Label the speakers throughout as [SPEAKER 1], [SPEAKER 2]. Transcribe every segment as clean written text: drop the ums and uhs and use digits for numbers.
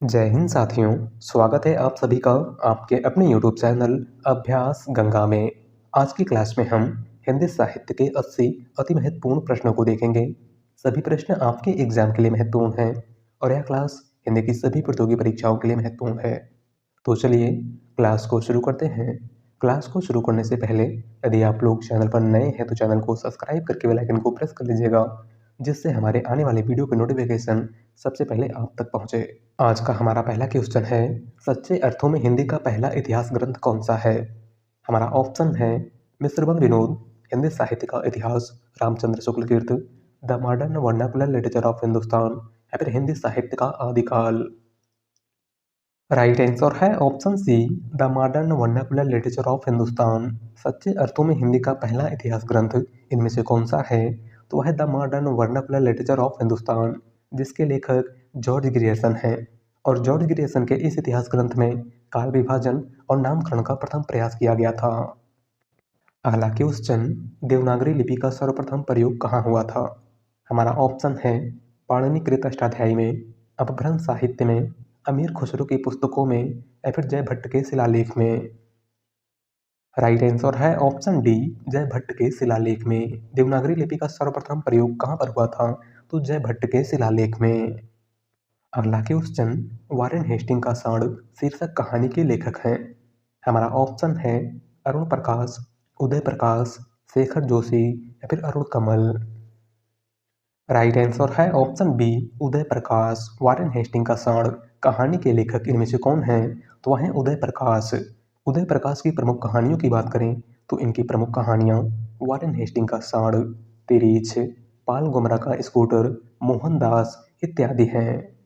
[SPEAKER 1] जय हिंद साथियों। स्वागत है आप सभी का आपके अपने यूट्यूब चैनल अभ्यास गंगा में। आज की क्लास में हम हिंदी साहित्य के 80 अति महत्वपूर्ण प्रश्नों को देखेंगे। सभी प्रश्न आपके एग्जाम के लिए महत्वपूर्ण हैं और यह क्लास हिंदी की सभी प्रतियोगी परीक्षाओं के लिए महत्वपूर्ण है। तो चलिए क्लास को शुरू करते हैं। क्लास को शुरू करने से पहले यदि आप लोग चैनल पर नए हैं तो चैनल को सब्सक्राइब करके बेल आइकन को प्रेस कर लीजिएगा, जिससे हमारे आने वाले वीडियो के नोटिफिकेशन सबसे पहले आप तक पहुंचे। आज का हमारा पहला क्वेश्चन है, सच्चे अर्थों में हिंदी का पहला इतिहास ग्रंथ कौन सा है? हमारा ऑप्शन है मिश्रबंध विनोद, हिंदी साहित्य का इतिहास, रामचंद्र शुक्ल कीर्त, the modern vernacular literature of Hindustan, या फिर हिंदी साहित्य का आदिकाल। राइट आंसर है option C, the modern vernacular literature of Hindustan. सच्चे अर्थों में हिंदी का पहला इतिहास ग्रंथ इनमें से कौन सा है? तो वह the modern vernacular literature of Hindustan, जिसके लेखक जॉर्ज ग्रियर्सन हैं। और जॉर्ज ग्रियर्सन के इस इतिहास ग्रंथ में काल विभाजन और नामकरण का प्रथम प्रयास किया गया था। अगला क्वेश्चन, देवनागरी लिपि का सर्वप्रथम प्रयोग कहाँ हुआ था? हमारा ऑप्शन है पाणिनिकृत अष्टाध्यायी में, अपभ्रंश साहित्य में, अमीर खुसरो की पुस्तकों में, या फिर जय भट्ट के शिलालेख में। राइट आंसर है ऑप्शन डी, जय भट्ट के शिलालेख में। देवनागरी लिपि का सर्वप्रथम प्रयोग कहाँ पर हुआ था? तो जय भट्ट के शिलालेख में। अगला क्वेश्चन, वारेन हेस्टिंग का सांड शीर्षक कहानी के लेखक हैं? हमारा ऑप्शन है अरुण प्रकाश, उदय प्रकाश, शेखर जोशी, या फिर अरुण कमल। राइट आंसर है option B, Uday Prakash. Warren Hasting का सांड कहानी के लेखक इनमें से कौन हैं? तो वह हैं उदय प्रकाश। उदय प्रकाश की प्रमुख कहानियों की बात करें तो इनकी प्रमुख कहानियां वारेन हेस्टिंग का सांड, तिरीछ, पाल गुमरा का स्कूटर, मोहनदास इत्यादि हैं।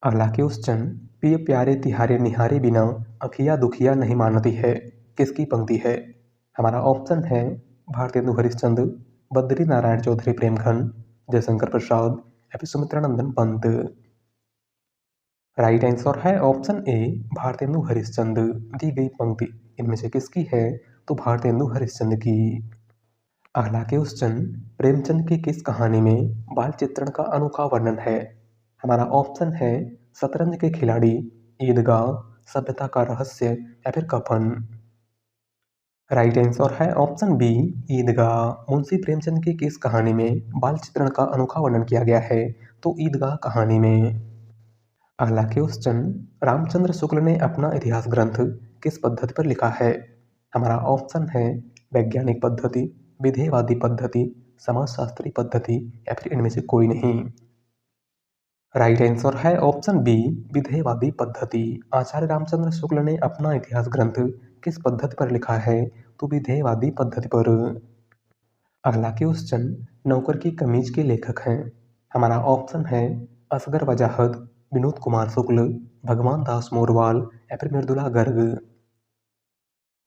[SPEAKER 1] अगला क्वेश्चन, पिय प्यारे तिहारे निहारे बिना अखिया दुखिया नहीं मानती है, किसकी पंक्ति है? हमारा ऑप्शन है भारतेंदु हरिश्चंद्र, बद्री नारायण चौधरी प्रेमखंड, जयशंकर प्रसाद, या फिर सुमित्रानंदन पंत। राइट आंसर है ऑप्शन ए, भारतेंदु हरिश्चंद्र। दी गई पंक्ति इनमें से किसकी है? तो भारतेंदु हरिश्चंद्र की। अगला क्वेश्चन, प्रेमचंद की किस कहानी में बाल चित्रण का अनोखा वर्णन है? हमारा ऑप्शन है शतरंज के खिलाड़ी, ईदगाह, सभ्यता का रहस्य, या फिर कफन। राइट आंसर है ऑप्शन बी, ईदगाह। मुंशी प्रेमचंद की किस कहानी में बाल चित्रण का अनोखा वर्णन किया गया है? तो ईदगाह कहानी में। अगला क्वेश्चन, रामचंद्र शुक्ल ने अपना इतिहास ग्रंथ किस पद्धति पर लिखा है? हमारा ऑप्शन है वैज्ञानिक पद्धति, विधेयवादी पद्धति, समाजशास्त्री पद्धति, या फिर इनमें से कोई नहीं। राइट आंसर है ऑप्शन बी, विधेयवादी पद्धति। आचार्य रामचंद्र शुक्ल ने अपना इतिहास ग्रंथ किस पद्धति पर लिखा है? तो विधेयवादी पद्धति पर। अगला क्वेश्चन, नौकर की कमीज के लेखक हैं? हमारा ऑप्शन है असगर वजाहत, विनोद कुमार शुक्ल, भगवान दास मोरवाल, या फिर मृदुला गर्ग।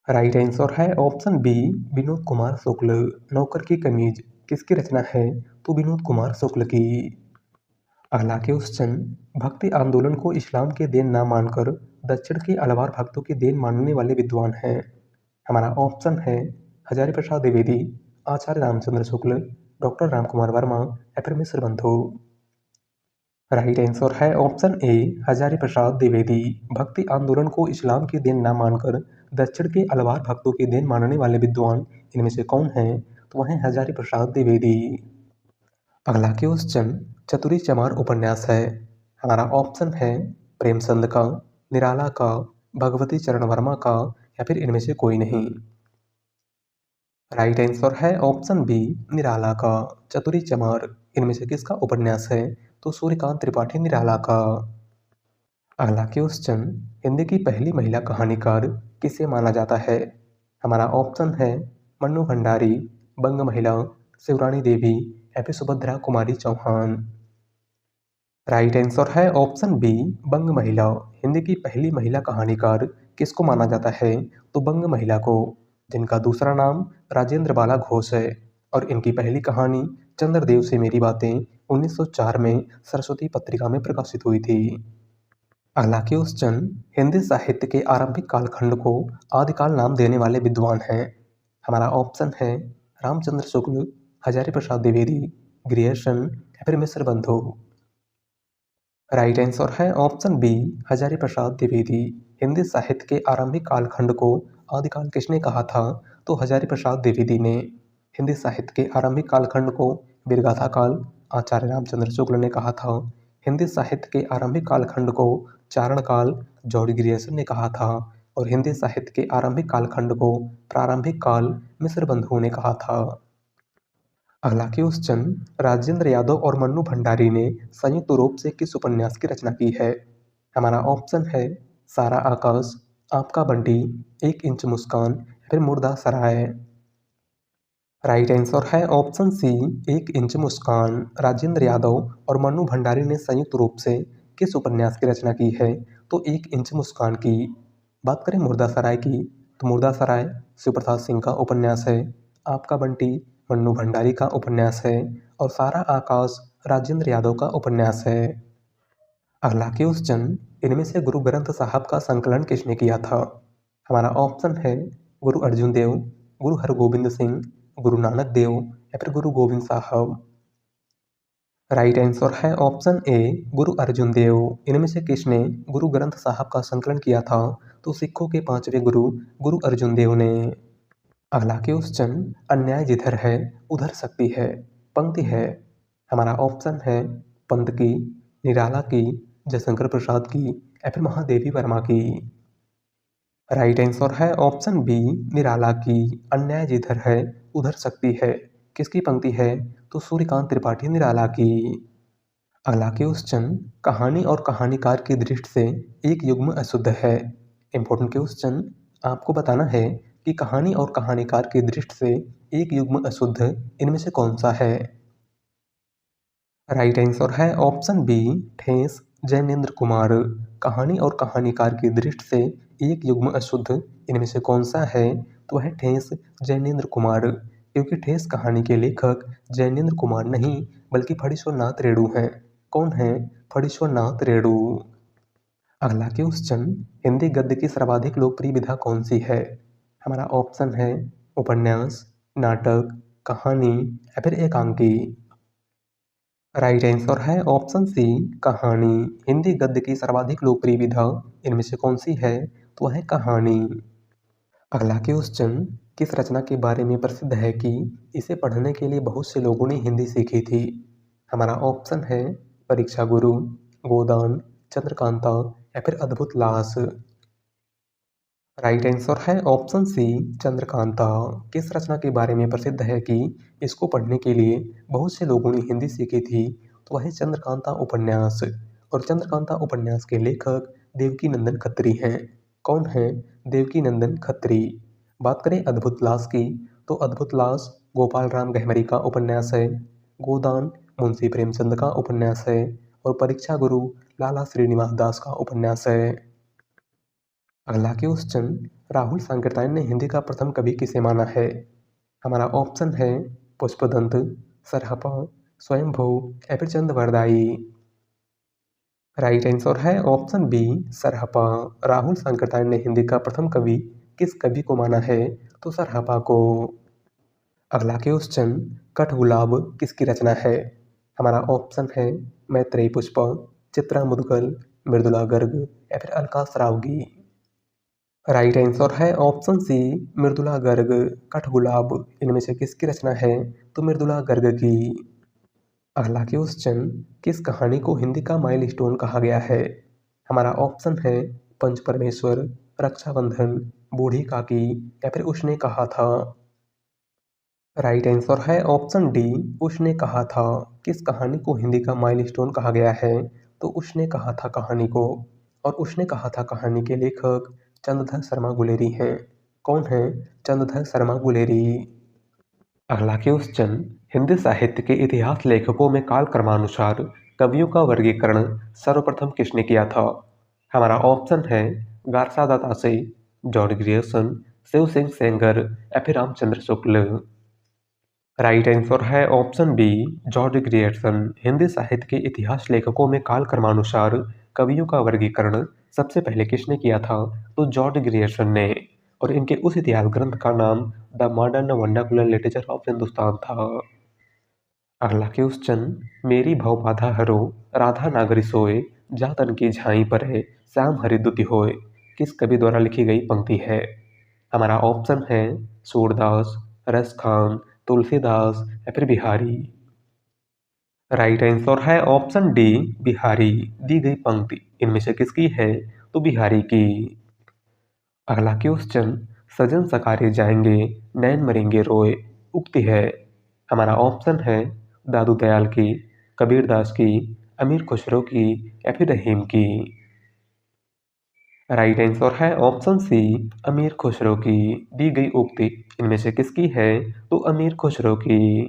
[SPEAKER 1] राइट आंसर है ऑप्शन बी, विनोद कुमार शुक्ल। नौकर की कमीज किसकी रचना है? तो विनोद कुमार शुक्ल की। अगला क्वेश्चन, भक्ति आंदोलन को इस्लाम के देन ना मानकर दक्षिण के अलवार भक्तों के देन मानने वाले विद्वान हैं? हमारा ऑप्शन है हजारी प्रसाद द्विवेदी, आचार्य रामचंद्र शुक्ल, डॉक्टर रामकुमार वर्मा, या फिर मिश्र बंधु। राइट आंसर है ऑप्शन ए, हजारी प्रसाद द्विवेदी। भक्ति आंदोलन को इस्लाम के देन ना मानकर दक्षिण के अलवार भक्तों के देन मानने वाले विद्वान इनमें से कौन हैं? तो वह हैं हजारी प्रसाद द्विवेदी। अगला क्वेश्चन, चतुरी चमार उपन्यास है? हमारा ऑप्शन है प्रेमचंद का, निराला का, भगवती चरण वर्मा का, या फिर इनमें से कोई नहीं। राइट आंसर है ऑप्शन बी, निराला का। चतुरी चमार इनमें से किसका उपन्यास है? तो सूर्यकांत त्रिपाठी निराला का। अगला क्वेश्चन, हिंदी की पहली महिला कहानीकार किसे माना जाता है? हमारा ऑप्शन है मन्नू भंडारी, बंग महिला, शिवरानी देवी, या फिर सुभद्रा कुमारी चौहान। राइट आंसर है ऑप्शन बी, बंग महिला। हिंदी की पहली महिला कहानीकार किसको माना जाता है? तो बंग महिला को, जिनका दूसरा नाम राजेंद्र बाला घोष है। और इनकी पहली कहानी चंद्रदेव से मेरी बातें 1904 में सरस्वती पत्रिका में प्रकाशित हुई थी। अगला क्वेश्चन, हिंदी साहित्य के आरंभिक कालखंड को आदिकाल नाम देने वाले विद्वान हैं? हमारा ऑप्शन है रामचंद्र शुक्ल, हजारी प्रसाद द्विवेदी, ग्रियर्सन, या फिर मिश्र बंधु। राइट आंसर है ऑप्शन बी, हजारी प्रसाद द्विवेदी। हिंदी साहित्य के आरंभिक कालखंड को आदिकाल किसने कहा था? तो हजारी प्रसाद द्विवेदी ने। हिंदी साहित्य के आरंभिक कालखंड को वीरगाथा काल आचार्य रामचंद्र शुक्ल ने कहा था। हिंदी साहित्य के आरंभिक कालखंड को चारण काल जॉर्ज ग्रियर्सन ने कहा था। और हिंदी साहित्य के आरंभिक कालखंड को प्रारंभिक काल मिश्र बंधुओं ने कहा था। अगला क्वेश्चन, राजेंद्र यादव और मन्नू भंडारी ने संयुक्त रूप से किस उपन्यास की रचना की है? हमारा ऑप्शन है सारा आकाश, आपका बंटी, एक इंच मुस्कान, फिर मुर्दा सराय। राइट आंसर है ऑप्शन सी, एक इंच मुस्कान। राजेंद्र यादव और मन्नू भंडारी ने संयुक्त रूप से किस उपन्यास की रचना की है? तो एक इंच मुस्कान की। बात करें मुर्दा सराय की, तो मुर्दा सराय शिवप्रताप सिंह का उपन्यास है। आपका बंटी मन्नू भंडारी का उपन्यास है। और सारा आकाश राजेंद्र यादव का उपन्यास है। अगला क्वेश्चन, इनमें से गुरु ग्रंथ साहब का संकलन किसने किया था? हमारा ऑप्शन है गुरु अर्जुन देव, गुरु हरगोविंद सिंह, गुरु नानक देव, या फिर गुरु गोविंद साहब। राइट आंसर है ऑप्शन ए, गुरु अर्जुन देव। इनमें से किसने गुरु ग्रंथ साहब का संकलन किया था? तो सिखों के पांचवें गुरु गुरु अर्जुन देव ने। अगला क्वेश्चन, अन्याय जिधर है उधर शक्ति है पंक्ति है। हमारा ऑप्शन है पंत की, निराला की, जयशंकर प्रसाद की, या फिर महादेवी वर्मा की। राइट आंसर है ऑप्शन बी, निराला की। अन्याय जिधर है उधर शक्ति है किसकी पंक्ति है? तो सूर्यकांत त्रिपाठी निराला की। अगला क्वेश्चन, कहानी और कहानीकार की दृष्टि से एक युग्म अशुद्ध है। इंपॉर्टेंट क्वेश्चन, आपको बताना है कि कहानी और कहानीकार की दृष्टि से एक युग्म अशुद्ध इनमें से कौन सा है? राइट आंसर है ऑप्शन बी, ठेस जैनेन्द्र कुमार। कहानी और कहानीकार की दृष्टि से एक युग्म अशुद्ध इनमें से कौन सा है? तो है ठेस जैनेन्द्र कुमार, क्योंकि ठेस कहानी के लेखक जैनेन्द्र कुमार नहीं बल्कि फणीश्वर नाथ रेणु हैं। कौन है? फणीश्वर नाथ रेणु। अगला क्वेश्चन, हिंदी गद्य की सर्वाधिक लोकप्रिय विधा कौन सी है? हमारा ऑप्शन है उपन्यास, नाटक, कहानी, या फिर एकांकी। राइट आंसर है ऑप्शन सी, कहानी। हिंदी गद्य की सर्वाधिक लोकप्रिय विधा इनमें से कौन सी है? तो है कहानी। अगला क्वेश्चन, किस रचना के बारे में प्रसिद्ध है कि इसे पढ़ने के लिए बहुत से लोगों ने हिंदी सीखी थी? हमारा ऑप्शन है परीक्षा गुरु, गोदान, चंद्रकांता, या फिर अद्भुत लास। राइट आंसर है ऑप्शन सी, चंद्रकांता। किस रचना के बारे में प्रसिद्ध है कि इसको पढ़ने के लिए बहुत से लोगों ने हिंदी सीखी थी? तो वह है चंद्रकांता उपन्यास। और चंद्रकांता उपन्यास के लेखक देवकी नंदन खत्री हैं। कौन है? देवकी नंदन खत्री। बात करें अद्भुत लास की, तो अद्भुत लास गोपाल राम गहमरी का उपन्यास है। गोदान मुंशी प्रेमचंद का उपन्यास है। और परीक्षा गुरु लाला श्रीनिवास दास का उपन्यास है। अगला क्वेश्चन, राहुल सांकृत्यायन ने हिंदी का प्रथम कवि किसे माना है? हमारा ऑप्शन है पुष्पदंत, सरहपा, स्वयंभू, या फिर चंद्रवरदाई। राइट आंसर है ऑप्शन बी, सरहपा। राहुल सांकृत्यायन ने हिंदी का प्रथम कवि किस कवि को माना है? तो सरहपा को। अगला क्वेश्चन, कठगुलाब किसकी रचना है? हमारा ऑप्शन है मैत्रेयी पुष्पा, चित्रा मुदगल, मृदुला गर्ग, या फिर अलका श्रावगी। राइट आंसर है ऑप्शन सी, मृदुला गर्ग। कठगुलाब इनमें से किसकी रचना है? तो मृदुला गर्ग की। अगला क्वेश्चन, किस कहानी को हिंदी का माइलस्टोन कहा गया है? हमारा ऑप्शन है पंच परमेश्वर, रक्षाबंधन, बूढ़ी काकी, या फिर उसने कहा था। राइट आंसर है ऑप्शन डी, उसने कहा था। किस कहानी को हिंदी का माइलस्टोन कहा गया है? तो उसने कहा था कहानी को। और उसने कहा था कहानी के लेखक चंद्रधर शर्मा गुलेरी हैं। कौन है? चंद्रधर शर्मा गुलेरी। अगला क्वेश्चन, हिंदी साहित्य के इतिहास लेखकों में काल क्रमानुसार कवियों का वर्गीकरण सर्वप्रथम किसने किया था? हमारा ऑप्शन है Garcin de Tassy, George Grierson, Shiv Singh Sengar, या फिर रामचंद्र शुक्ल। राइट आंसर है option B, George Grierson. Hindi साहित्य के इतिहास लेखकों में काल क्रमानुसार कवियों का वर्गीकरण सबसे पहले किसने किया था? तो जॉर्ज ग्रियर्सन ने। और इनके उस इतिहास ग्रंथ का नाम the modern vernacular literature of Hindustan था। अगला क्वेश्चन, मेरी भव बाधा हरो, राधा नागरी सोए, जा तन की झाई परे श्याम हरिद्युति होए किस कवि द्वारा लिखी गई पंक्ति है? हमारा ऑप्शन है सूरदास, रसखान, तुलसीदास या फिर बिहारी। राइट आंसर है ऑप्शन डी बिहारी। दी गई पंक्ति इनमें से किसकी है? तो बिहारी की। अगला क्वेश्चन, सजन सकारे जाएंगे नैन मरेंगे रोए उक्ति है। हमारा ऑप्शन है दादू दयाल की, कबीरदास की, अमीर खुसरो की या फिर रहीम की। राइट आंसर है ऑप्शन सी अमीर खुसरो की। दी गई उक्ति इनमें से किसकी है? तो अमीर खुसरो की।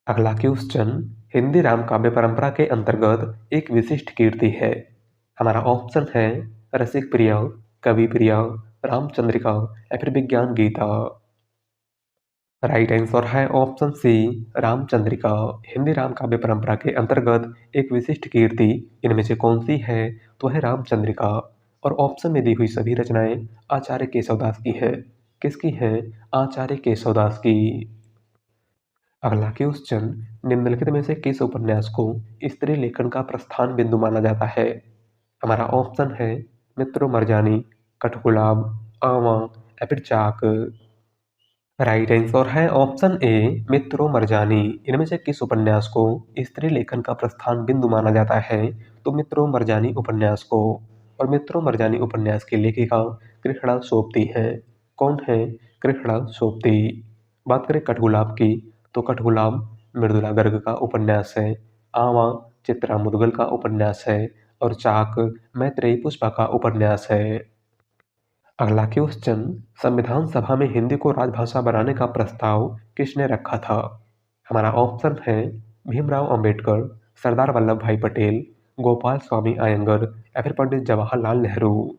[SPEAKER 1] अगला क्वेश्चन, हिंदी राम काव्य परंपरा के अंतर्गत एक विशिष्ट कीर्ति है। हमारा ऑप्शन है रसिक प्रिय, कवि प्रिय, रामचंद्रिका या फिर विज्ञान गीता। राइट आंसर है ऑप्शन सी रामचंद्रिका। हिंदी राम काव्य परंपरा के अंतर्गत एक विशिष्ट कीर्ति इनमें से कौन सी है? तो है रामचंद्रिका। और ऑप्शन में दी हुई सभी रचनाएं आचार्य केशवदास की है। किसकी है? आचार्य केशवदास की। अगला क्वेश्चन, निम्नलिखित में से किस उपन्यास को स्त्री लेखन का प्रस्थान बिंदु माना जाता है? हमारा ऑप्शन है मित्रों मरजानी, कठगुलाब, आवा या फिर चाक। राइट आंसर है ऑप्शन ए मित्रों मरजानी। इनमें से किस उपन्यास को स्त्री लेखन का प्रस्थान बिंदु माना जाता है? तो मित्रों मरजानी उपन्यास को। और मित्रों मरजानी उपन्यास की लेखिका कृष्णा सोबती है। कौन है? कृष्णा सोबती। बात करें कठगुलाब की, तो कठगुलाब मृदुला गर्ग का उपन्यास है। आवा चित्रा मुदगल का उपन्यास है। और चाक मैत्रेयी पुष्पा का उपन्यास है। अगला क्वेश्चन, संविधान सभा में हिंदी को राजभाषा बनाने का प्रस्ताव किसने रखा था? हमारा ऑप्शन है भीमराव अंबेडकर, सरदार वल्लभ भाई पटेल, गोपाल स्वामी अयंगर या फिर पंडित जवाहरलाल नेहरू।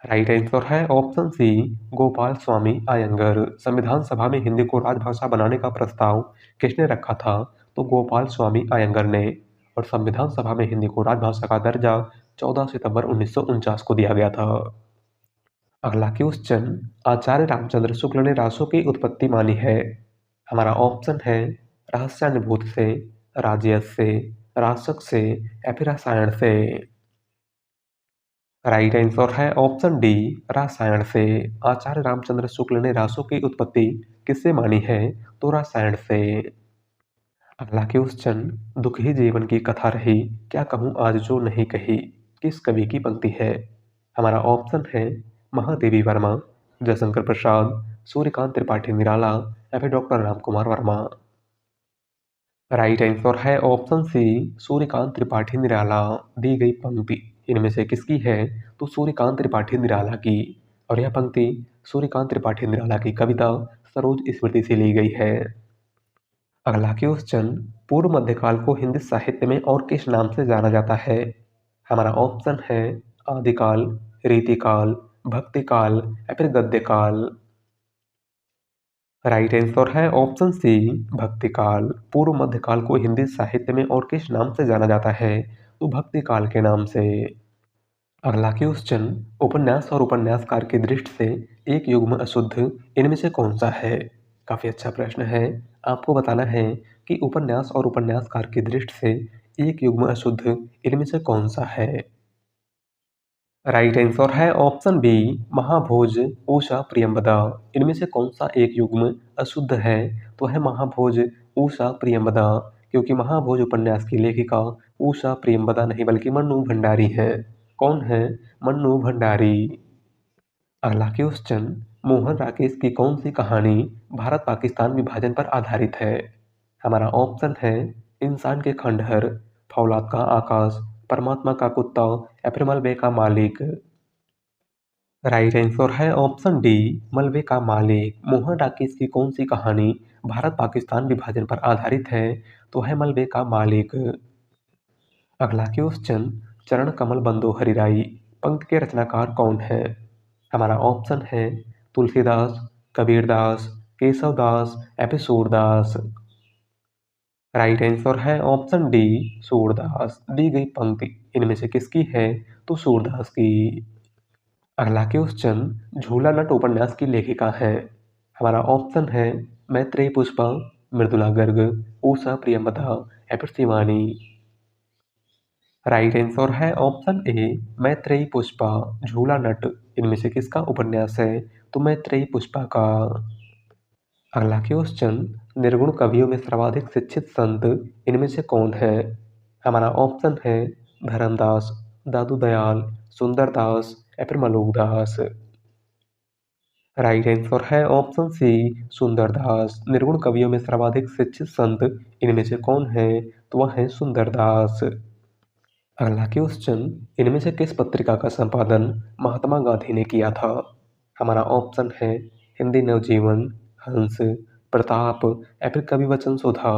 [SPEAKER 1] राइट आंसर है ऑप्शन सी गोपाल स्वामी अयंगर। संविधान सभा में हिंदी को राजभाषा बनाने का प्रस्ताव किसने रखा था? तो गोपाल स्वामी अयंगर ने। और संविधान सभा में हिंदी को राजभाषा का दर्जा 14 सितंबर 1949 को दिया गया था। अगला क्वेश्चन, आचार्य रामचंद्र शुक्ल ने रासों की उत्पत्ति मानी है। हमारा ऑप्शन है रहस्यानुभूत से, राजयस से, रासक से या फिर रसायन से। राइट आंसर है ऑप्शन डी रसायन से। आचार्य रामचंद्र शुक्ल ने रासों की उत्पत्ति किससे मानी है? तो रसायन से। अगला क्वेश्चन, दुख ही जीवन की कथा रही, क्या कहूँ आज जो नहीं कही, किस कवि की पंक्ति है? हमारा ऑप्शन है महादेवी वर्मा, जयशंकर प्रसाद, सूर्यकांत त्रिपाठी निराला या फिर doctor Ram Kumar Verma. Right answer है ऑप्शन सी सूर्यकांत त्रिपाठी निराला। दी गई पंक्ति इनमें से किसकी है? तो सूर्यकांत त्रिपाठी निराला की। और यह पंक्ति सूर्यकांत त्रिपाठी निराला की कविता सरोज स्मृति से ली गई है। अगला क्वेश्चन, पूर्व मध्यकाल को हिंदी साहित्य में और किस नाम से जाना जाता है? हमारा ऑप्शन है आदिकाल, रीतिकाल, भक्तिकाल या फिर गद्यकाल। राइट आंसर है ऑप्शन सी भक्तिकाल। पूर्व मध्यकाल को हिंदी साहित्य में और किस नाम से जाना जाता है? तो भक्तिकाल के नाम से। अगला क्वेश्चन, उपन्यास और उपन्यासकार की दृष्टि से एक युग्म अशुद्ध इनमें से कौन सा है? काफी अच्छा प्रश्न है। आपको बताना है कि उपन्यास और उपन्यासकार की दृष्टि से एक युग्म अशुद्ध इनमें से कौन सा है? राइट आंसर है ऑप्शन बी महाभोज, उषा, प्रियंवदा। इनमें से कौन सा एक युग्म अशुद्ध है? तो है महाभोज, उषा, प्रियंवदा। क्योंकि महाभोज उपन्यास की लेखिका उषा प्रियंवदा नहीं बल्कि मन्नू भंडारी है। कौन है? मन्नू भंडारी। अगला क्वेश्चन, मोहन राकेश की कौन सी कहानी भारत पाकिस्तान विभाजन पर आधारित है? हमारा ऑप्शन है इंसान के खंडहर, फौलाद का आकाश, परमात्मा का कुत्ता या फिर मलबे का मालिक। राइट आंसर है ऑप्शन डी मलबे का मालिक। मोहन राकेश की कौन सी कहानी भारत पाकिस्तान विभाजन पर आधारित है? तो है मलबे का मालिक। अगला क्वेश्चन, चरण कमल बंदो हरिराई पंक्ति के रचनाकार कौन है? हमारा ऑप्शन है तुलसीदास, कबीरदास, केशवदास या फिर सूरदास। राइट आंसर है ऑप्शन डी सूरदास। दी गई पंक्ति इनमें से किसकी है? तो सूरदास की। अगला क्वेश्चन, झूला नट उपन्यास की लेखिका है। हमारा ऑप्शन है मैत्रेयी पुष्पा, मृदुला गर्ग, उषा प्रियंवदा या फिर शिवानी। राइट आंसर है ऑप्शन ए मैत्रेयी पुष्पा। झूला नट इनमें से किसका उपन्यास है? तो मैत्रेयी पुष्पा का। अगला क्वेश्चन, निर्गुण कवियों में सर्वाधिक शिक्षित संत इनमें से कौन है? हमारा ऑप्शन है धर्मदास, दादू दयाल, सुंदरदास या फिर मलुकदास। राइट आंसर है ऑप्शन सी सुंदरदास। निर्गुण कवियों में सर्वाधिक शिक्षित संत इनमें से कौन है? तो वह है सुंदरदास। अगला क्वेश्चन, इनमें से किस पत्रिका का संपादन महात्मा गांधी ने किया था? हमारा ऑप्शन है हिंदी नवजीवन, हंस, प्रताप या फिर कवि वचन सुधा।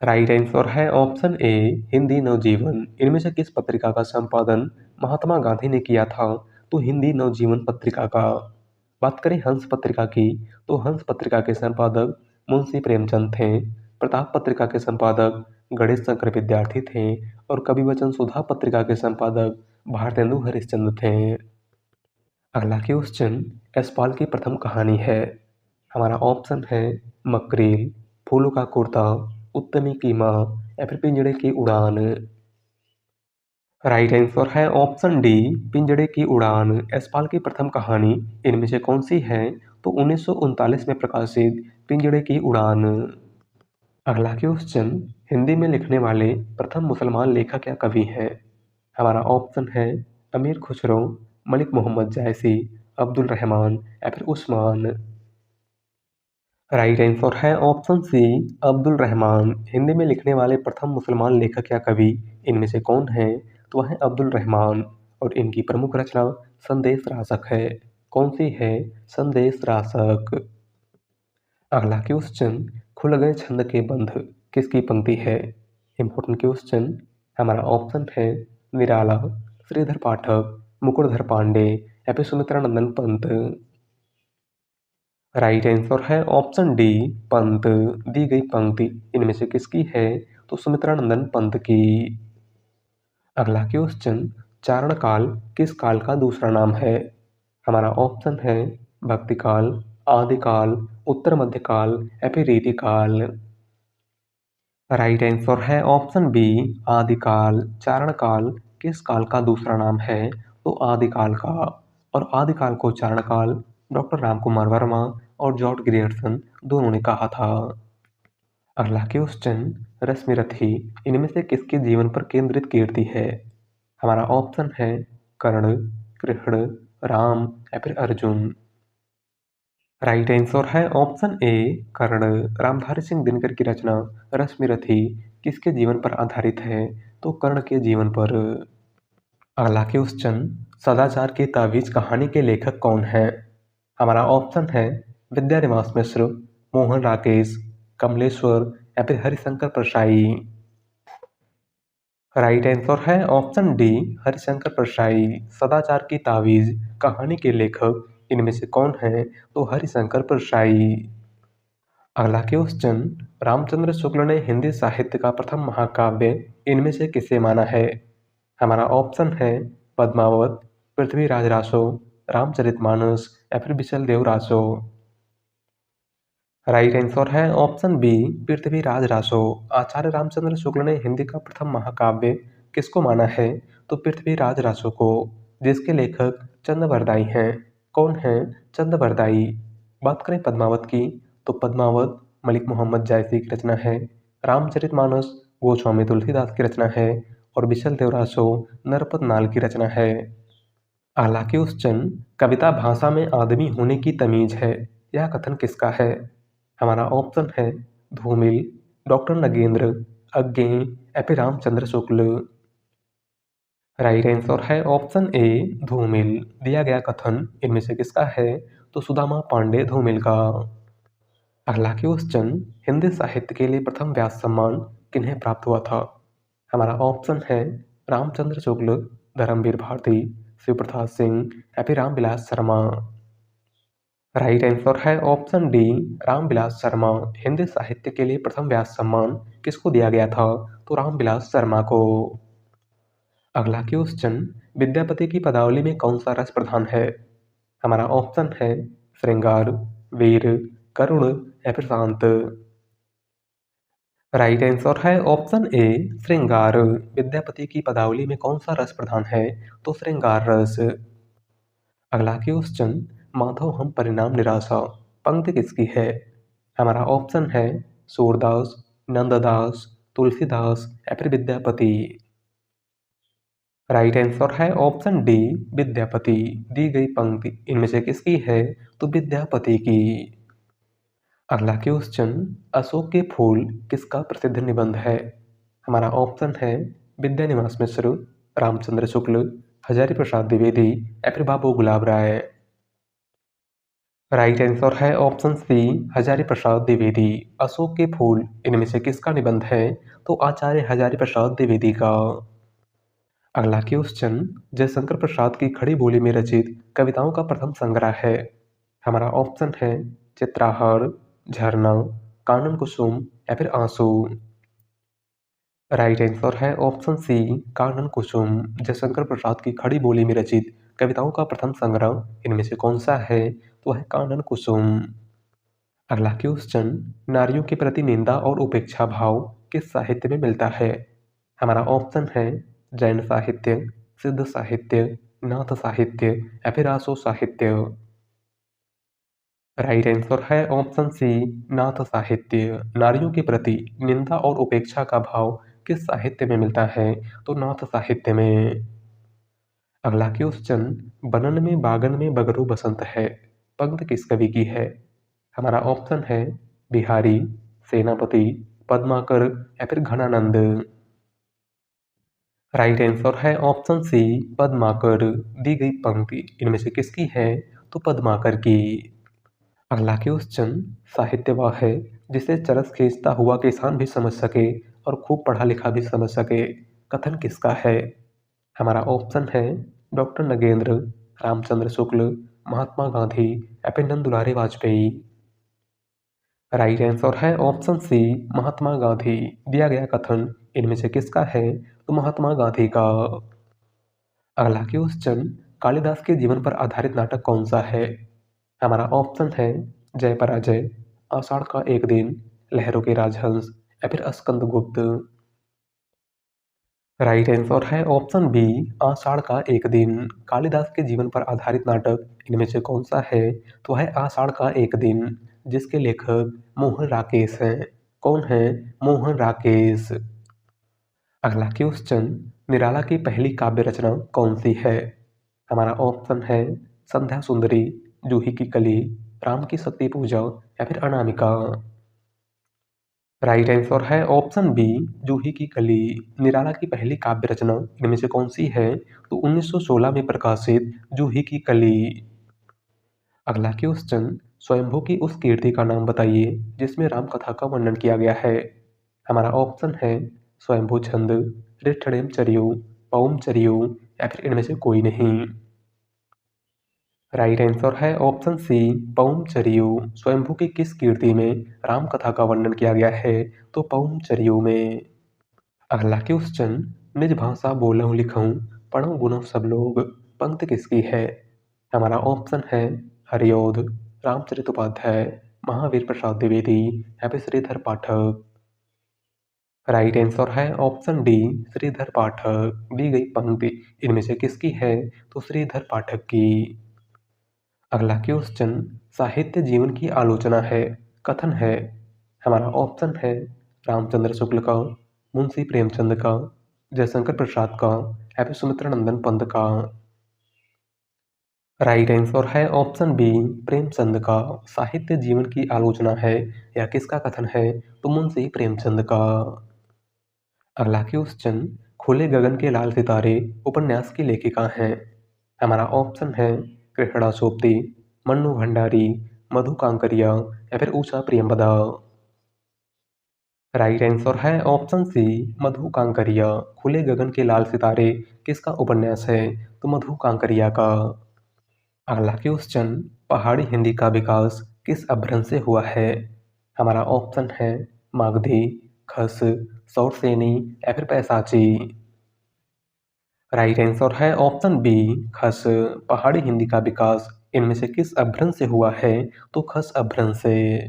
[SPEAKER 1] राइट आंसर है ऑप्शन ए हिंदी नवजीवन। इनमें से किस पत्रिका का संपादन महात्मा गांधी ने किया था? तो हिंदी नवजीवन पत्रिका का। बात करें हंस पत्रिका की, तो हंस पत्रिका के संपादक मुंशी प्रेमचंद थे। प्रताप पत्रिका के संपादक गणेश शंकर विद्यार्थी थे और कवि वचन सुधा पत्रिका के संपादक भारतेंदु हरिश्चंद्र थे। अगला क्वेश्चन, यशपाल की प्रथम कहानी है। हमारा ऑप्शन है मकरेल, फूलों का कुर्ता, उत्तमी की माँ या फिर पिंजड़े की उड़ान। राइट आंसर है ऑप्शन डी पिंजड़े की उड़ान। यशपाल की प्रथम कहानी इनमें से कौन सी है? तो 1939 में प्रकाशित पिंजड़े की उड़ान। अगला क्वेश्चन, हिंदी में लिखने वाले प्रथम मुसलमान लेखक या कवि हैं? हमारा ऑप्शन है अमीर खुसरो, मलिक मोहम्मद जायसी, अब्दुल रहमान या फिर उस्मान। राइट आंसर है ऑप्शन सी अब्दुल रहमान। हिंदी में लिखने वाले प्रथम मुसलमान लेखक या कवि इनमें से कौन है? तो वह है अब्दुल रहमान और इनकी प्रमुख रचना संदेश रासक है। कौन सी है? संदेश रासक। अगला क्वेश्चन, खुल गए छंद के बंध किसकी पंक्ति है? Important question. हमारा ऑप्शन है निराला, श्रीधर पाठक, मुकुटधर पांडे या फिर सुमित्रा नंदन पंत। राइट आंसर है ऑप्शन डी पंत। दी गई पंक्ति इनमें से किसकी है? तो सुमित्रा नंदन पंत की। अगला क्वेश्चन, चारण काल किस काल का दूसरा नाम है? हमारा ऑप्शन है भक्ति काल, आदिकाल, उत्तर मध्य काल या फिर रीति काल। राइट आंसर है ऑप्शन बी आदिकाल। चारण काल किस काल का दूसरा नाम है? तो आदिकाल का। और आदिकाल को चारण काल डॉक्टर रामकुमार वर्मा और जॉर्ज ग्रियर्सन दोनों ने कहा था। अगला क्वेश्चन, रश्मिरथी इनमें से किसके जीवन पर केंद्रित कीर्ति है? हमारा ऑप्शन है कर्ण, कृष्ण, राम या फिर अर्जुन। राइट आंसर है ऑप्शन ए कर्ण। रामधारी सिंह दिनकर की रचना रश्मिरथी किसके जीवन पर आधारित है? तो कर्ण के जीवन पर। अगला क्वेश्चन, सदाचार की तावीज कहानी के लेखक कौन है? हमारा ऑप्शन है विद्यानिवास मिश्र, मोहन राकेश, कमलेश्वर या फिर हरिशंकर परसाई। राइट आंसर है ऑप्शन डी हरिशंकर परसाई। सदाचार की तावीज कहानी के लेखक इनमें से कौन है? तो हरिशंकर परसाई। अगला क्वेश्चन, रामचंद्र शुक्ल ने हिंदी साहित्य का प्रथम महाकाव्य इनमें से किसे माना है? हमारा ऑप्शन है पद्मावत, पृथ्वीराज रासो, रामचरितमानस या फिर बिचल देव रासो। राइट आंसर है ऑप्शन बी पृथ्वीराज रासो। आचार्य रामचंद्र शुक्ल ने हिंदी का प्रथम महाकाव्य किसको माना है? तो पृथ्वीराज रासो को, जिसके लेखक चंद हैं। कौन है? चंद। बात करें पद्मावत की, तो पद्मावत मलिक मोहम्मद जायसी की रचना है। रामचरितमानस गोस्वामी तुलसीदास की रचना है और बिचल देव रासो नरपत नाल की रचना है। अगला क्वेश्चन, कविता भाषा में आदमी होने की तमीज है, यह कथन किसका है? हमारा ऑप्शन है धूमिल, डॉक्टर नगेंद्र, अज्ञेय या फिर रामचंद्र शुक्ल। राइट आंसर है ऑप्शन ए धूमिल। दिया गया कथन इनमें से किसका है? तो सुदामा पांडे धूमिल का। अगला क्वेश्चन, हिंदी साहित्य के लिए प्रथम व्यास सम्मान किन्हें प्राप्त हुआ था? हमारा ऑप्शन है रामचंद्र शुक्ल, धर्मवीर भारती, शिव प्रसाद सिंह या फिर रामविलास शर्मा। राइट आंसर है ऑप्शन डी रामविलास शर्मा। हिंदी साहित्य के लिए प्रथम व्यास सम्मान किसको दिया गया था? तो रामविलास शर्मा को। अगला क्वेश्चन, विद्यापति की पदावली में कौन सा रस प्रधान है? हमारा ऑप्शन है श्रृंगार, वीर, करुण या फिर शांत। राइट आंसर है ऑप्शन ए श्रृंगार। विद्यापति की पदावली में कौन सा रस प्रधान है? तो श्रृंगार रस। अगला क्वेश्चन, माधव हम परिणाम निराशा पंक्ति किसकी है? हमारा ऑप्शन है सूरदास, नंददास, तुलसीदास या फिर विद्यापति। राइट आंसर है ऑप्शन डी विद्यापति। दी गई पंक्ति इनमें से किसकी है? तो विद्यापति की। अगला क्वेश्चन, अशोक के फूल किसका प्रसिद्ध निबंध है? हमारा ऑप्शन है विद्यानिवास मिश्र, रामचंद्र शुक्ल, हजारी प्रसाद द्विवेदी या फिर बाबू गुलाब राय। राइट आंसर है ऑप्शन सी हजारी प्रसाद द्विवेदी। अशोक के फूल इनमें से किसका निबंध है? तो आचार्य हजारी प्रसाद द्विवेदी का। अगला क्वेश्चन, जयशंकर प्रसाद की खड़ी बोली में रचित कविताओं का प्रथम संग्रह है। हमारा ऑप्शन है चित्राहार, झरना, कानन कुसुम या फिर आंसू। राइट आंसर है ऑप्शन सी कानन कुसुम। जयशंकर प्रसाद की खड़ी बोली में रचित कविताओं का प्रथम संग्रह इनमें से कौन सा है? तो है कानन कुसुम। अगला क्वेश्चन, नारियों के प्रति निंदा और उपेक्षा भाव किस साहित्य में मिलता है? हमारा ऑप्शन है जैन साहित्य, सिद्ध साहित्य, नाथ साहित्य या फिर आसो साहित्य। राइट आंसर है ऑप्शन सी नाथ साहित्य। नारियों के प्रति निंदा और उपेक्षा का भाव किस साहित्य में मिलता है? तो नाथ साहित्य में। अगला क्वेश्चन, बनन में बागन में बगरू बसंत है पंक्ति किस कवि की है? हमारा ऑप्शन है बिहारी, सेनापति, पद्माकर या फिर घनानंद। राइट आंसर है ऑप्शन सी पद्माकर। दी गई पंक्ति इनमें से किसकी है? तो पद्माकर की। अगला क्वेश्चन, साहित्य वह है जिसे चरस खींचता हुआ किसान भी समझ सके और खूब पढ़ा लिखा भी समझ सके, कथन किसका है? हमारा ऑप्शन है डॉक्टर नगेंद्र, रामचंद्र शुक्ल, महात्मा गांधी या फिर नंद दुलारे वाजपेयी। राइट आंसर है ऑप्शन सी महात्मा गांधी। दिया गया कथन इनमें से किसका है? तो महात्मा गांधी का। अगला क्वेश्चन, कालिदास के जीवन पर आधारित नाटक कौन सा है? हमारा ऑप्शन है जय पराजय, आषाढ़ का एक दिन, लहरों के राजहंस या फिर स्कंदगुप्त। राइट आंसर है ऑप्शन बी आषाढ़ का एक दिन। कालिदास के जीवन पर आधारित नाटक इनमें से कौन सा है? तो है आषाढ़ का एक दिन, जिसके लेखक मोहन राकेश हैं। कौन है? मोहन राकेश। अगला क्वेश्चन, निराला की पहली काव्य रचना कौन सी है? हमारा ऑप्शन है संध्या सुंदरी, जूही की कली, राम की शक्ति पूजा या फिर अनामिका। राइट आंसर है ऑप्शन बी जूही की कली। निराला की पहली काव्य रचना इनमें से कौन सी है? तो 1916 में प्रकाशित जूही की कली। अगला क्वेश्चन, स्वयंभू की उस कीर्ति का नाम बताइए जिसमें राम कथा का वर्णन किया गया है। हमारा ऑप्शन है स्वयंभू छंद, ऋठडेम चरियो, पौम चरियो या फिर इनमें से कोई नहीं। राइट आंसर है ऑप्शन सी पौम चरियो। स्वयंभू की किस कीर्ति में राम कथा का वर्णन किया गया है? तो पौम चरियो में। अगला क्वेश्चन, निज भाषा बोलूं लिखूं पढ़ूं गुणों सब लोग पंक्ति किसकी है? हमारा ऑप्शन है हरिओध, रामचरित उपाध्याय, महावीर प्रसाद द्विवेदी या फिर श्रीधर पाठक। राइट आंसर है ऑप्शन डी श्रीधर पाठक। दी गई पंक्ति इनमें से किसकी है? तो श्रीधर पाठक की। अगला क्वेश्चन, साहित्य जीवन की आलोचना है, कथन है। हमारा ऑप्शन है रामचंद्र शुक्ल का, मुंशी प्रेमचंद का, जयशंकर प्रसाद का या फिर सुमित्रा नंदन पंत का। राइट आंसर है ऑप्शन बी प्रेमचंद का। साहित्य जीवन की आलोचना है या किसका कथन है? तो मुंशी प्रेमचंद का। अगला क्वेश्चन, खुले गगन के लाल सितारे उपन्यास की लेखिका हैं। हमारा ऑप्शन है कृष्णा सोपती, मन्नू भंडारी, मधु कांकरिया या फिर उषा प्रियंवदा। राइट आंसर है ऑप्शन सी मधु कांकरिया। खुले गगन के लाल सितारे किसका उपन्यास है? तो मधु कांकरिया का। अगला क्वेश्चन, पहाड़ी हिंदी का विकास किस अपभ्रंश से हुआ है? हमारा ऑप्शन है मागधी, खस, सौरसेनी या फिर पैसाची। राइट आंसर है ऑप्शन बी खस। पहाड़ी हिंदी का विकास इनमें से किस अपभ्रंश से हुआ है? तो खस अपभ्रंश से।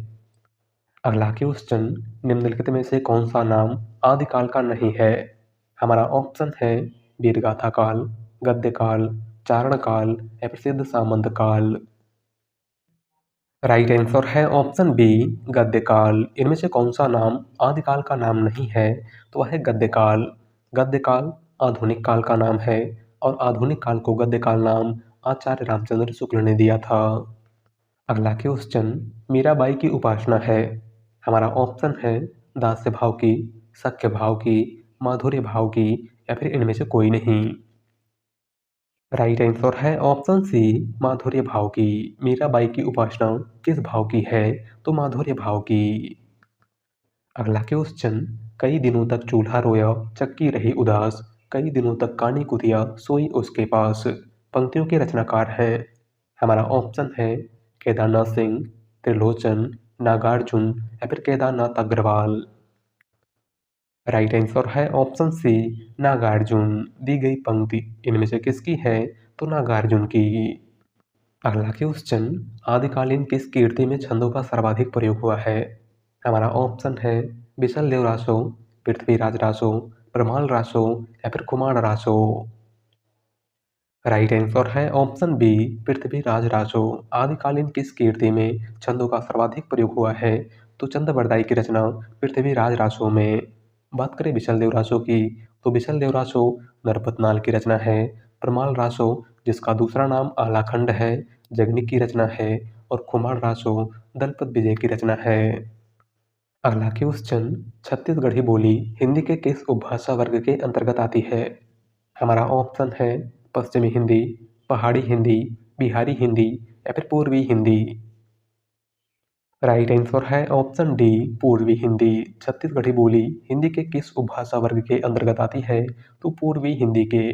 [SPEAKER 1] अगला क्वेश्चन, निम्नलिखित में से कौन सा नाम आदिकाल का नहीं है? हमारा ऑप्शन है वीरगाथा काल, गद्य काल, चारण काल या फिर सिद्ध सामंत काल। राइट आंसर है ऑप्शन बी, गद्य काल। इनमें से कौन सा नाम आदिकाल का नाम नहीं है? तो वह है गद्य काल। गद्य काल आधुनिक काल का नाम है और आधुनिक काल को गद्य काल नाम आचार्य रामचंद्र शुक्ल ने दिया था। अगला क्वेश्चन, मीराबाई की उपासना है। हमारा ऑप्शन है दास्य भाव की, सख्य भाव की, माधुर्य भाव की या फिर इनमें से कोई नहीं। राइट आंसर है ऑप्शन सी, माधुर्य भाव की। मीराबाई की उपासना किस भाव की है? तो माधुर्य भाव की। अगला क्वेश्चन, कई दिनों तक चूल्हा रोया चक्की रही उदास, कई दिनों तक कानी कुतिया सोई उसके पास। पंक्तियों के रचनाकार हैं। हमारा ऑप्शन है केदारनाथ सिंह, त्रिलोचन, नागार्जुन या फिर केदारनाथ अग्रवाल। राइट आंसर है ऑप्शन सी, नागार्जुन। दी गई पंक्ति इनमें से किसकी है? तो नागार्जुन की। अगला क्वेश्चन, आदिकालीन किस कीर्ति में छंदों का सर्वाधिक प्रयोग हुआ है? हमारा ऑप्शन है बिसल देव रासो, पृथ्वीराज रासो, ब्रह्माल रासो या फिर कुमार रासो। राइट आंसर है ऑप्शन बी, पृथ्वीराज रासो। आदिकालीन किस कीर्ति में छंदों का सर्वाधिक प्रयोग हुआ है? तो चंद की रचना पृथ्वीराज रासो में। बात करें बिसल देव रासो की, तो बिसल देव रासो नरपतनाल की रचना है। परमाल रासो, जिसका दूसरा नाम आलाखंड है, जगनिक की रचना है और कुमार रासो दलपत विजय की रचना है। अगला क्वेश्चन, छत्तीसगढ़ी बोली हिंदी के किस उपभाषा वर्ग के अंतर्गत आती है? हमारा ऑप्शन है पश्चिमी हिंदी, पहाड़ी हिंदी, बिहारी हिंदी या फिर पूर्वी हिंदी। राइट आंसर है ऑप्शन डी, पूर्वी हिंदी। छत्तीसगढ़ी बोली हिंदी के किस उपभाषा वर्ग के अंतर्गत आती है? तो पूर्वी हिंदी के।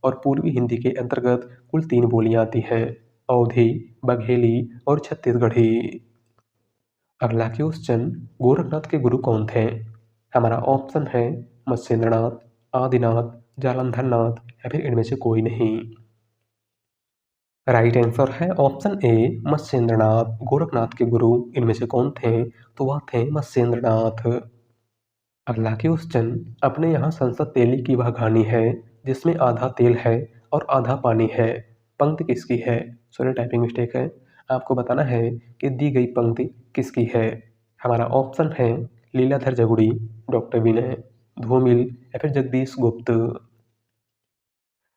[SPEAKER 1] और पूर्वी हिंदी के अंतर्गत कुल 3 बोलियां आती हैं, अवधी, बघेली और छत्तीसगढ़ी। अगला क्वेश्चन, गोरखनाथ के गुरु कौन थे? हमारा ऑप्शन है मत्स्येंद्रनाथ, आदिनाथ, जालंधर नाथ या फिर इनमें से कोई नहीं। राइट आंसर है ऑप्शन ए, मत्स्येंद्रनाथ। गोरखनाथ के गुरु इनमें से कौन थे? तो वह थे मत्स्येंद्रनाथ। अगला क्वेश्चन, अपने यहाँ संसद तेली की वह घानी है जिसमें आधा तेल है और आधा पानी है। पंक्ति किसकी है? सॉरी, टाइपिंग मिस्टेक है। आपको बताना है कि दी गई पंक्ति किसकी है। हमारा ऑप्शन है लीलाधर जगुड़ी, डॉक्टर विनय, धूमिल या फिर जगदीश गुप्त।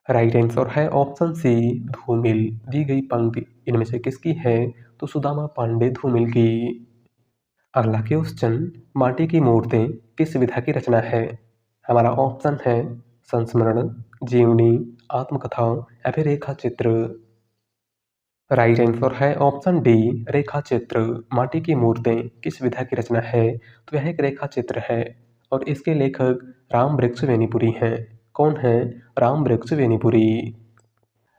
[SPEAKER 1] राइट आंसर है ऑप्शन सी, धूमिल। दी गई पंक्ति इनमें से किसकी है? तो सुदामा पांडे धूमिल की। अगला क्वेश्चन, माटी की मूर्तें किस विधा की रचना है? हमारा ऑप्शन है संस्मरण, जीवनी, आत्मकथा या फिर रेखा चित्र। राइट आंसर है ऑप्शन डी, रेखा चित्र। माटी की मूर्तें किस विधा की रचना है? तो यह एक रेखा चित्र है और इसके लेखक राम वृक्ष वेनीपुरी हैं। कौन है? राम वृक्ष वेनीपुरी।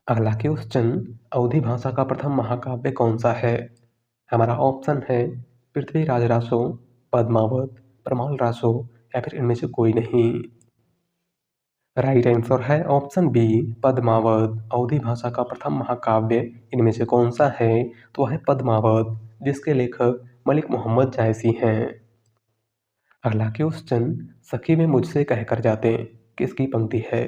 [SPEAKER 1] अगला क्वेश्चन, अवधी भाषा का प्रथम महाकाव्य कौन सा है? हमारा ऑप्शन है पृथ्वीराज रासो, पद्मावत, प्रमाल रासो या फिर इनमें से कोई नहीं। राइट आंसर है ऑप्शन बी, पद्मावत। अवधी भाषा का प्रथम महाकाव्य इनमें से कौन सा है? तो वह है पद्मावत, जिसके लेखक मलिक मोहम्मद जायसी हैं। अगला क्वेश्चन, सखी में मुझसे कहकर जाते किसकी पंक्ति है?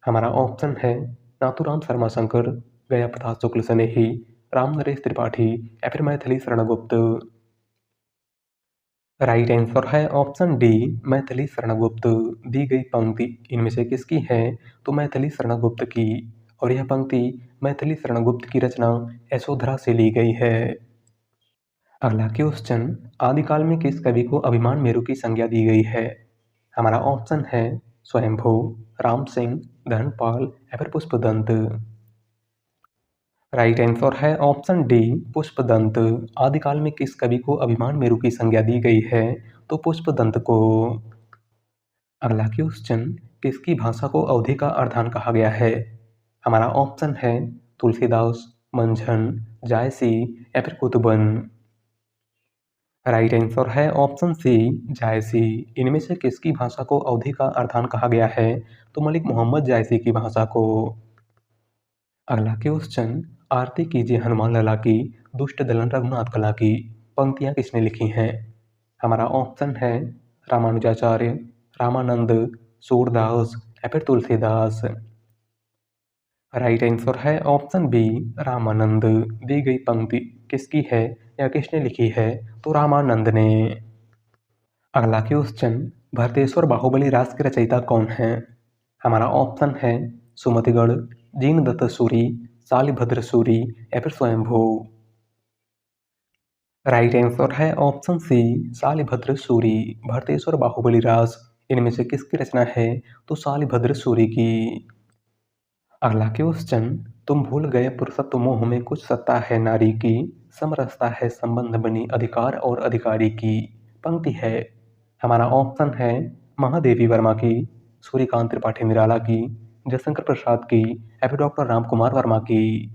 [SPEAKER 1] हमारा ऑप्शन है नाथुराम शर्मा शंकर, गया प्रसाद शुक्ल स्नेही, राम नरेश त्रिपाठी या फिर मैथिली शरण गुप्त। राइट आंसर है ऑप्शन डी, मैथिली शरण गुप्त। दी गई पंक्ति इनमें से किसकी है? तो मैथिली शरण गुप्त की। और यह पंक्ति मैथिली शरण गुप्त की रचना यशोधरा से ली गई है। अगला क्वेश्चन, आदिकाल में किस कवि को अभिमान मेरु की संज्ञा दी गई है? हमारा ऑप्शन है स्वयंभू, राम सिंह, धनपाल या फिर पुष्पदंत। राइट आंसर है ऑप्शन डी, पुष्पदंत। आदिकाल में किस कवि को अभिमान मेरु की संज्ञा दी गई है? तो पुष्पदंत को। अगला क्वेश्चन, किसकी भाषा को अवधी का अर्धान कहा गया है? हमारा ऑप्शन है तुलसीदास, मंझन, जायसी या फिर कुतुबन। राइट आंसर है ऑप्शन सी, जायसी। इनमें से किसकी भाषा को अवधी का अर्धान कहा गया है? तो मलिक मोहम्मद जायसी की भाषा को। अगला क्वेश्चन, आरती कीजिए हनुमान लला की, दुष्ट दलन रघुनाथ कला की। पंक्तियां किसने लिखी हैं? हमारा ऑप्शन है रामानुजाचार्य, रामानंद, सूरदास या फिर तुलसीदास। राइट आंसर है ऑप्शन बी रामानंद। दी गई पंक्ति किसकी है या किसने लिखी है? तो रामानंद ने। अगला क्वेश्चन, भरतेश्वर बाहुबली रास के रचयिता कौन है? हमारा ऑप्शन है सुमतिगढ़, जीनदत्त सूरी, शालिभद्र सूरी या फिर स्वयंभू। राइट आंसर है ऑप्शन सी शालिभद्र सूरी। भरतेश्वर बाहुबली रास इनमें से किसकी रचना है? तो शालिभद्र सूरी की। अगला क्वेश्चन, तुम भूल गए पुरुषत्व मोह में कुछ सत्ता है नारी की, समरसता है संबंध बनी अधिकार और अधिकारी की। पंक्ति है। हमारा ऑप्शन है महादेवी वर्मा की, सूर्यकांत त्रिपाठी निराला की, जयशंकर प्रसाद की या फिर डॉक्टर राम कुमार वर्मा की।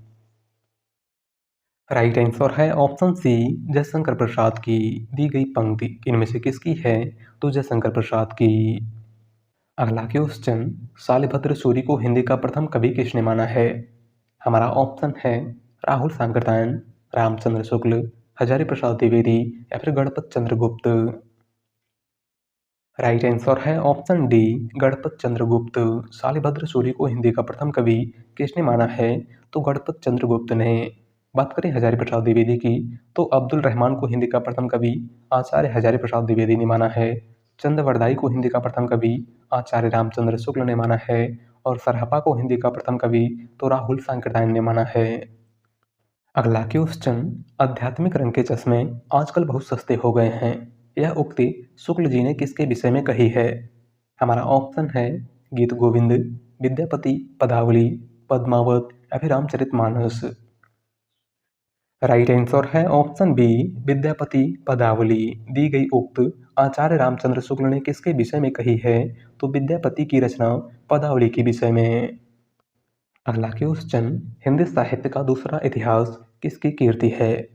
[SPEAKER 1] राइट आंसर है ऑप्शन सी जयशंकर प्रसाद की। दी गई पंक्ति इनमें से किसकी है? तो जयशंकर प्रसाद की। अगला क्वेश्चन, शालिभद्र सूरी को हिंदी का प्रथम कवि किसने माना है? हमारा ऑप्शन है राहुल सांकृत्यायन, रामचंद्र शुक्ल, हजारी प्रसाद द्विवेदी या फिर गणपत चंद्र गुप्त। राइट आंसर है ऑप्शन डी गणपत चंद्र गुप्त। शालिभद्र सूरी को हिंदी का प्रथम कवि किसने माना है? तो गणपत चंद्र गुप्त ने। बात करें हजारी प्रसाद द्विवेदी की, तो अब्दुल रहमान को हिंदी का प्रथम कवि आचार्य हजारी प्रसाद द्विवेदी ने माना है। चंद्रवरदाई को हिंदी का प्रथम कवि आचार्य रामचंद्र शुक्ल ने माना है। और सरहपा को हिंदी का प्रथम कवि तो राहुल सांकृत्यायन ने माना है। अगला क्वेश्चन, आध्यात्मिक रंग के चश्मे आजकल बहुत सस्ते हो गए हैं, यह उक्ति शुक्ल जी ने किसके विषय में कही है? हमारा ऑप्शन है गीत गोविंद, विद्यापति पदावली, पद्मावत या फिर रामचरितमानस। राइट आंसर है ऑप्शन बी विद्यापति पदावली। दी गई उक्त आचार्य रामचंद्र शुक्ल ने किसके विषय में कही है? तो विद्यापति की रचना पदावली के विषय में। अगला क्वेश्चन, हिंदी साहित्य का दूसरा इतिहास किसकी कीर्ति है?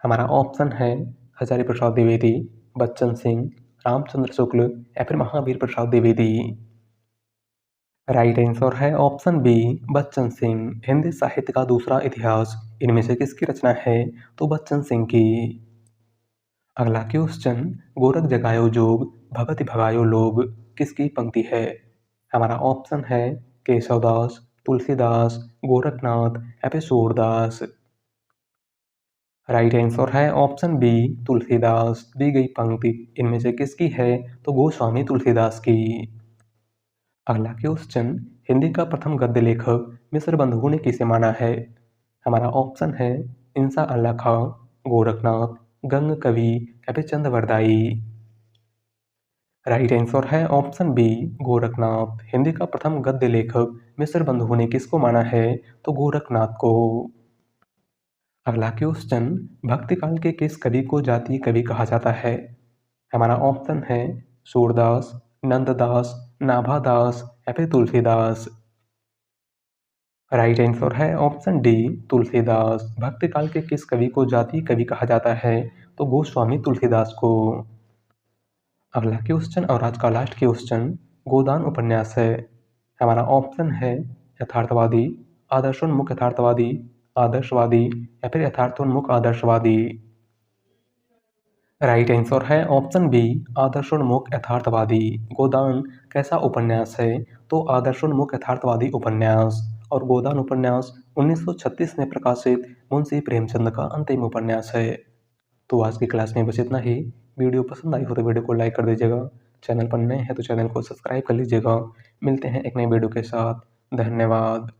[SPEAKER 1] हमारा ऑप्शन है हजारी प्रसाद द्विवेदी, बच्चन सिंह, रामचंद्र शुक्ल या फिर महावीर प्रसाद द्विवेदी। राइट आंसर है ऑप्शन बी बच्चन सिंह। हिंदी साहित्य का दूसरा इतिहास इनमें से किसकी रचना है? तो बच्चन सिंह की। अगला क्वेश्चन, गोरख जगायो जोग भगति भगायो लोग किसकी पंक्ति है? हमारा ऑप्शन है केशवदास, तुलसीदास, गोरखनाथ या फिर सूरदास। राइट आंसर है ऑप्शन बी तुलसीदास। दी गई पंक्ति इनमें से किसकी है? तो गोस्वामी तुलसीदास की। अगला क्वेश्चन, हिंदी का प्रथम गद्य लेखक मिस्र बंधुओं ने किसे माना है? हमारा ऑप्शन है इंसा अल्लाह खां, गोरखनाथ, गंग कवि या फिर चंद्रवरदाई। राइट आंसर है ऑप्शन बी गोरखनाथ। हिंदी का प्रथम गद्य लेखक मिस्र बंधुओं ने किसको माना है? तो गोरखनाथ को। अगला क्वेश्चन, भक्ति काल के किस कवि को जातीय कवि कहा जाता है? हमारा ऑप्शन है सूरदास, नंददास, नाभादास या फिर तुलसीदास। राइट आंसर है ऑप्शन डी तुलसीदास। भक्ति काल के किस कवि को जातीय कवि कहा जाता है? तो गोस्वामी तुलसीदास को। अगला क्वेश्चन और आज का लास्ट क्वेश्चन गोदान उपन्यास है। हमारा ऑप्शन है यथार्थवादी, आदर्शोन्मुख यथार्थवादी, आदर्शवादी या फिर यथार्थोन्मुख आदर्शवादी। राइट आंसर है ऑप्शन बी आदर्शोन्मुख यथार्थवादी। गोदान कैसा उपन्यास है? तो आदर्शोन्मुख यथार्थवादी उपन्यास। और गोदान उपन्यास 1936 में प्रकाशित मुंशी प्रेमचंद का अंतिम उपन्यास है। तो आज की क्लास में बस इतना ही। वीडियो पसंद आई हो तो वीडियो को लाइक कर दीजिएगा। चैनल पर नए हैं तो चैनल को सब्सक्राइब कर लीजिएगा। मिलते हैं एक नए वीडियो के साथ। धन्यवाद।